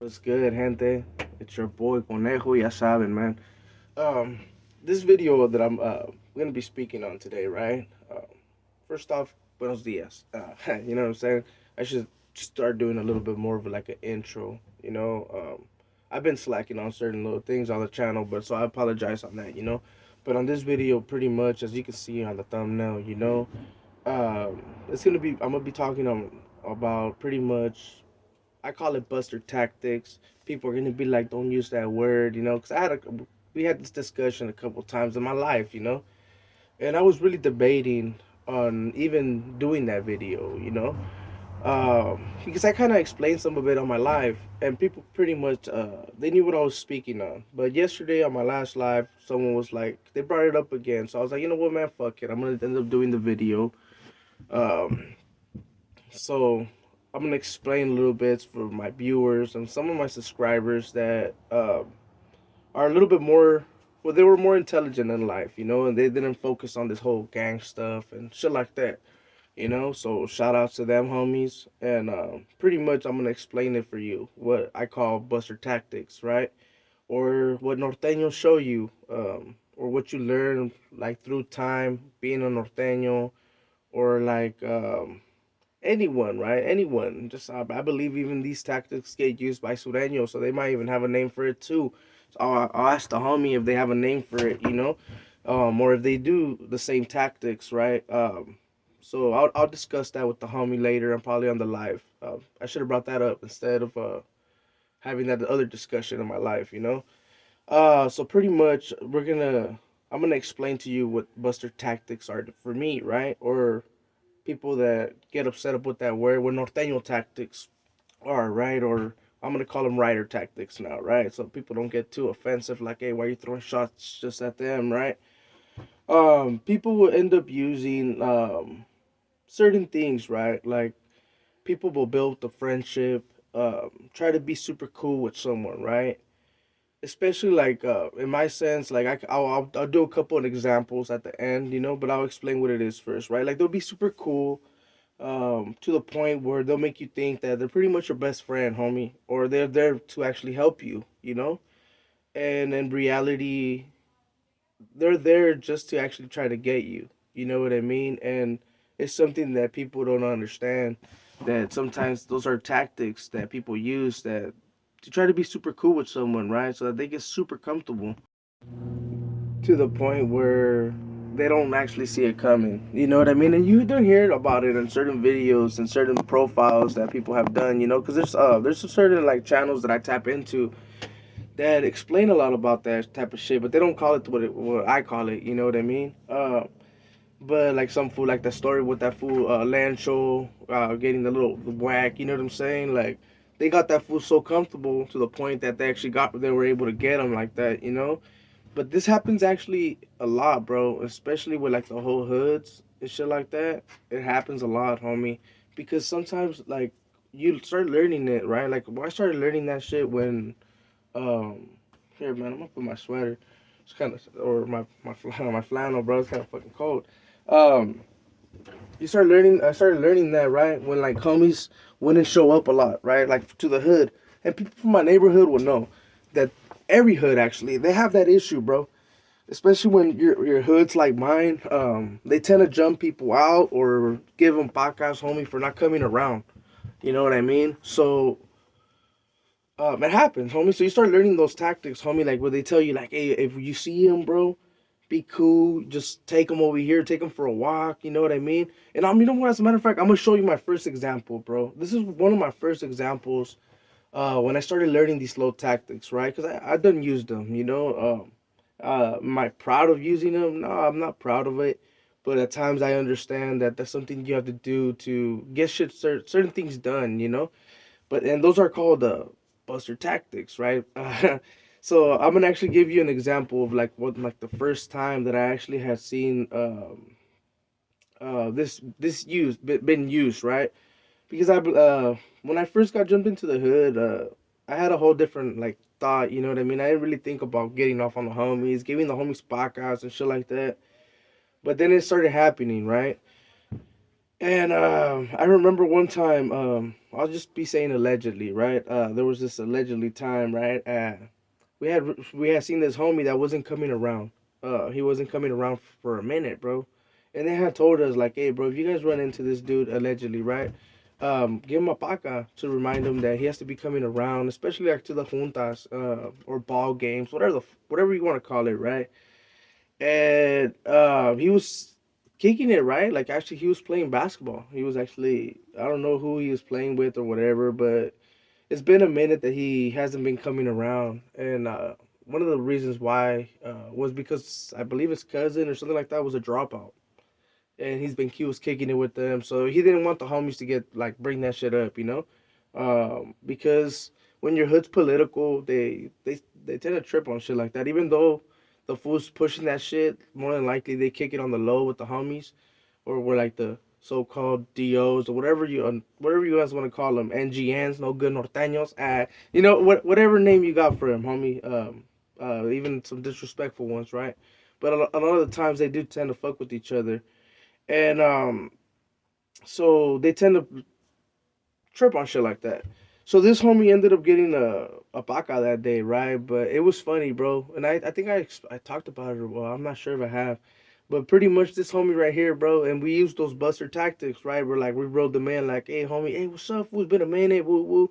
What's good, gente? It's your boy Conejo, ya saben, man. Um, this video that I'm gonna be speaking on today, right? First off, buenos dias. You know what I'm saying? I should start doing a little bit more of like an intro. I've been slacking on certain little things on the channel, but so I apologize on that. But on this video, pretty much as you can see on the thumbnail, it's gonna be I'm gonna be talking on about pretty much I call it Buster tactics. People are gonna be like, don't use that word, because we had this discussion a couple times in my life, and I was really debating on even doing that video, because I kind of explained some of it on my live, and people pretty much they knew what I was speaking on. But yesterday on my last live, someone was like, they brought it up again, so I was like, you know what, man, fuck it, I'm gonna end up doing the video. Um, so I'm gonna explain a little bit for my viewers and some of my subscribers that are a little bit more. Well, they were more intelligent in life, and they didn't focus on this whole gang stuff and shit like that. So shout out to them, homies. And pretty much, I'm gonna explain it for you. What I call Buster tactics, right? Or what Norteños show you, or what you learn like through time being a Norteño, or like anyone, right? Anyone. Just I believe even these tactics get used by Sureños, so they might even have a name for it too. So I'll ask the homie if they have a name for it, or if they do the same tactics, right? So I'll discuss that with the homie later and probably on the live. I should have brought that up instead of having that other discussion in my life. So pretty much I'm gonna explain to you what Buster tactics are for me, right? Or people that get upset up with that word, what Norteño tactics are, right? Or I'm gonna call them rider tactics now, right? So people don't get too offensive, like, hey, why are you throwing shots just at them, right? People will end up using certain things, right? Like people will build a friendship, try to be super cool with someone, right? Especially like in my sense, like I'll do a couple of examples at the end, but I'll explain what it is first, right? Like they'll be super cool to the point where they'll make you think that they're pretty much your best friend, homie, or they're there to actually help you. And in reality, they're there just to actually try to get you. You know what I mean? And it's something that people don't understand. That sometimes those are tactics that people use that to try to be super cool with someone, right? So that they get super comfortable to the point where they don't actually see it coming. You know what I mean? And you don't hear about it in certain videos and certain profiles that people have done. Because there's certain like channels that I tap into that explain a lot about that type of shit, but they don't call it what I call it. You know what I mean? But like some fool, like the story with that fool Lancho getting the whack. You know what I'm saying? Like they got that fool so comfortable to the point that they were able to get him like that. But this happens actually a lot, bro. Especially with like the whole hoods and shit like that. It happens a lot, homie. Because sometimes like you start learning it, right? Like I started learning that shit when um here man, I'm gonna put my sweater. It's kinda or my flannel, bro, it's kinda fucking cold. Um I started learning that, right? When like homies wouldn't show up a lot, right? Like to the hood. And people from my neighborhood will know that every hood actually, they have that issue, bro, especially when your hoods like mine, they tend to jump people out or give them podcast, homie, for not coming around. You know what I mean? So it happens, homie. So you start learning those tactics, homie. Like where they tell you, like, hey, if you see him, bro, be cool. Just take him over here. Take him for a walk. You know what I mean? And you know what? As a matter of fact, I'm gonna show you my first example, bro. This is one of my first examples. When I started learning these slow tactics, right? Because I didn't use them, am I proud of using them? No, I'm not proud of it. But at times I understand that that's something you have to do to get certain things done. And those are called buster tactics, right? So I'm gonna actually give you an example of like the first time that I actually had seen this been used, right? Because when I first got jumped into the hood, I had a whole different like thought. You know what I mean? I didn't really think about getting off on the homies, giving the homies podcasts and shit like that. But then it started happening, right? And I remember one time, I'll just be saying allegedly, right? There was this allegedly time, right? We had seen this homie that wasn't coming around. He wasn't coming around for a minute, bro. And they had told us like, hey, bro, if you guys run into this dude allegedly, right? Give him a paca to remind him that he has to be coming around, especially like to the juntas, or ball games, whatever you want to call it, right? And he was kicking it, right? Like actually, he was playing basketball. He was actually, I don't know who he was playing with or whatever, but it's been a minute that he hasn't been coming around. And one of the reasons why was because I believe his cousin or something like that was a dropout, and he was kicking it with them, so he didn't want the homies to get like bring that shit up, because when your hood's political, they tend to trip on shit like that. Even though the fools pushing that shit, more than likely they kick it on the low with the homies, or we're like the so-called DOs or whatever you guys want to call them, NGNs, no good Norteños, whatever name you got for them, homie. Even some disrespectful ones, right? But a lot of the times they do tend to fuck with each other, and so they tend to trip on shit like that. So this homie ended up getting a paca that day, right? But it was funny, bro. And I think I talked about it. Well, I'm not sure if I have, but pretty much this homie right here, bro. And we used those buster tactics, right? We're like we rode the man like, hey homie, hey what's up? Who's been a minute? Woo woo.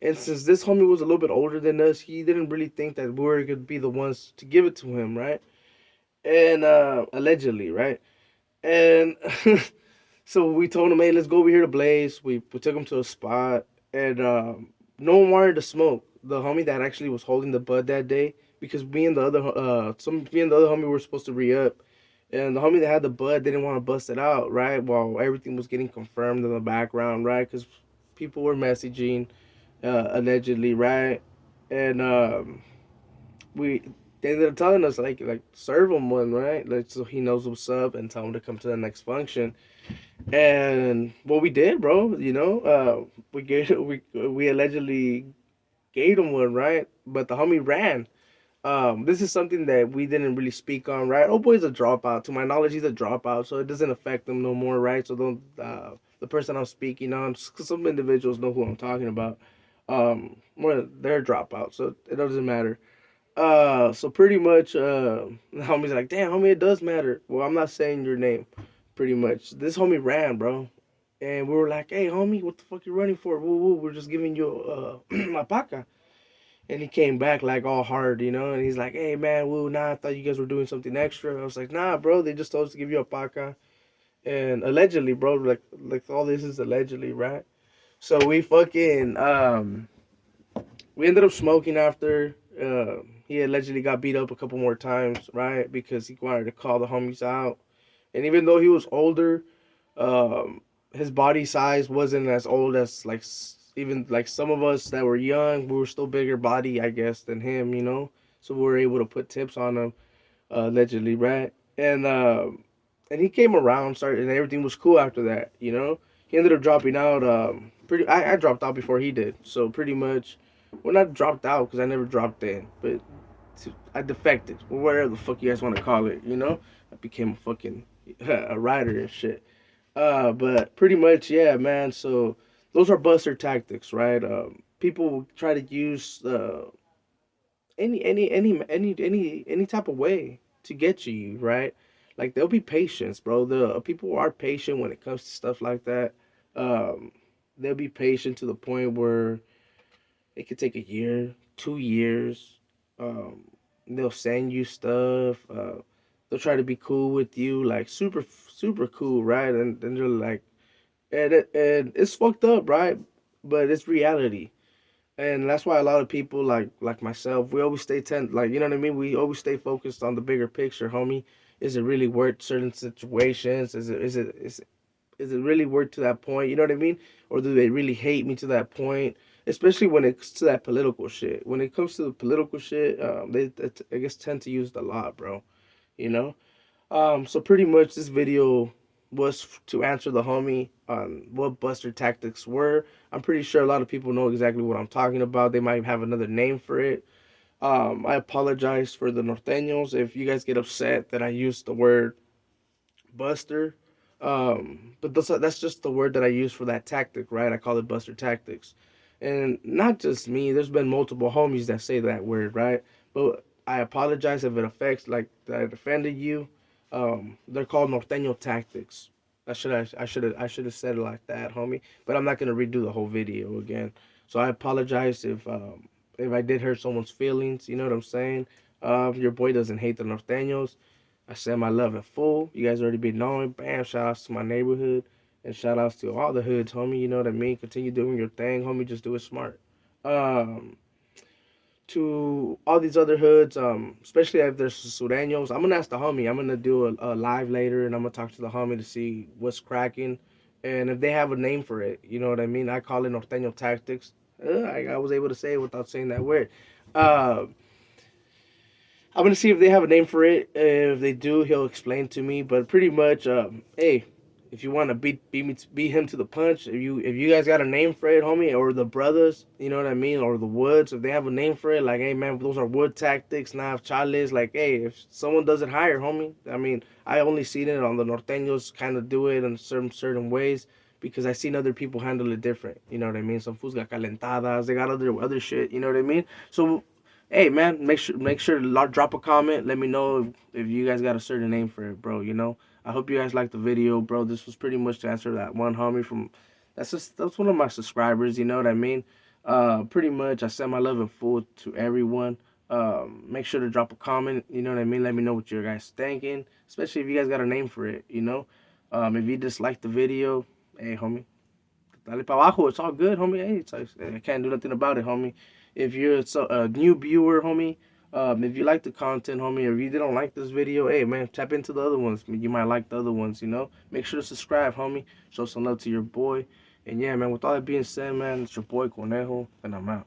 And since this homie was a little bit older than us, he didn't really think that we were gonna be the ones to give it to him, right? And allegedly, right? And so we told him, hey, let's go over here to Blaze. We took him to a spot, and no one wanted to smoke. The homie that actually was holding the bud that day, because me and the other homie were supposed to re up, and the homie that had the bud didn't want to bust it out, right? While everything was getting confirmed in the background, right? Because people were messaging, allegedly, right? And we they ended up telling us like serve him one, right? Like so he knows what's up, and tell him to come to the next function. And what we did, bro, we gave we allegedly gave him one, right? But the homie ran. This is something that we didn't really speak on, right? Oh boy's a dropout. To my knowledge, he's a dropout, so it doesn't affect him no more, right? So don't the person I'm speaking on, cause some individuals know who I'm talking about. More they're dropouts, so it doesn't matter. So pretty much, the homie's like, damn, homie, it does matter. Well, I'm not saying your name, pretty much. This homie ran, bro. And we were like, hey, homie, what the fuck you running for? Woo, woo, we're just giving you a paca. And he came back like all hard, and he's like, hey, man, woo, nah, I thought you guys were doing something extra. I was like, nah, bro, they just told us to give you a paca. And allegedly, bro, like all this is allegedly, right? So we ended up smoking after. He allegedly got beat up a couple more times, right? Because he wanted to call the homies out. And even though he was older, um, his body size wasn't as old as like even like some of us that were young. We were still bigger body, I guess, than him. So we were able to put tips on him, allegedly, right? And he came around, started, and everything was cool after that. He ended up dropping out. I dropped out before he did, so pretty much, well, not dropped out because I never dropped in, but I defected, or whatever the fuck you guys want to call it. I became a fucking a rider and shit. But pretty much, yeah, man. So those are buster tactics, right? People try to use any type of way to get you, right? Like there'll be patience, bro. The people are patient when it comes to stuff like that. Um, they'll be patient to the point where it could take a year, 2 years. Um, they'll send you stuff. They'll try to be cool with you, like super super cool, right? And then they're like, and it's fucked up, right? But it's reality, and that's why a lot of people like myself, we always stay like you know what I mean. We always stay focused on the bigger picture, homie. Is it really worth certain situations? Is it really worth to that point? You know what I mean? Or do they really hate me to that point? Especially when it's to that political shit. When it comes to the political shit, they I guess tend to use it a lot, bro. You know. So pretty much this video was to answer the homie on what Buster tactics were. I'm pretty sure a lot of people know exactly what I'm talking about. They might have another name for it. I apologize for the Norteños if you guys get upset that I used the word Buster. But that's just the word that I use for that tactic, right? I call it Buster tactics, and not just me. There's been multiple homies that say that word, right? But I apologize if it affects like that it offended you. They're called Norteño tactics. I should have said it like that, homie. But I'm not gonna redo the whole video again. So I apologize if I did hurt someone's feelings. You know what I'm saying? Your boy doesn't hate the Norteños. I send my love in full. You guys already been knowing. Bam, shout outs to my neighborhood and shout outs to all the hoods, homie. You know what I mean? Continue doing your thing, homie. Just do it smart. Um, to all these other hoods, especially if there's Sureños, I'm gonna ask the homie. I'm gonna do a live later and I'm gonna talk to the homie to see what's cracking and if they have a name for it. You know what I mean? I call it Norteño tactics. I was able to say it without saying that word. Uh, I'm gonna see if they have a name for it. If they do, he'll explain to me. But pretty much, hey, if you want to beat him to the punch, if you guys got a name for it, homie, or the brothers, you know what I mean, or the Woods, if they have a name for it, like, hey man, those are Wood tactics, not Chales. Like, hey, if someone does it higher, homie, I mean, I only seen it on the Norteños kind of do it in certain ways because I seen other people handle it different. You know what I mean? Some fools got calentadas, they got other shit. You know what I mean? So hey man, make sure to drop a comment. Let me know if you guys got a certain name for it, bro. You know, I hope you guys liked the video, bro. This was pretty much to answer that one homie from that's one of my subscribers. You know what I mean? Pretty much, I send my love in full to everyone. Make sure to drop a comment. You know what I mean? Let me know what you guys thinking, especially if you guys got a name for it. You know, if you dislike the video, hey homie, dale para abajo. It's all good, homie. Hey, I can't do nothing about it, homie. If you're a new viewer, homie, if you like the content, homie, or if you didn't like this video, hey, man, tap into the other ones. You might like the other ones, you know? Make sure to subscribe, homie. Show some love to your boy. And yeah, man, with all that being said, man, it's your boy Conejo, and I'm out.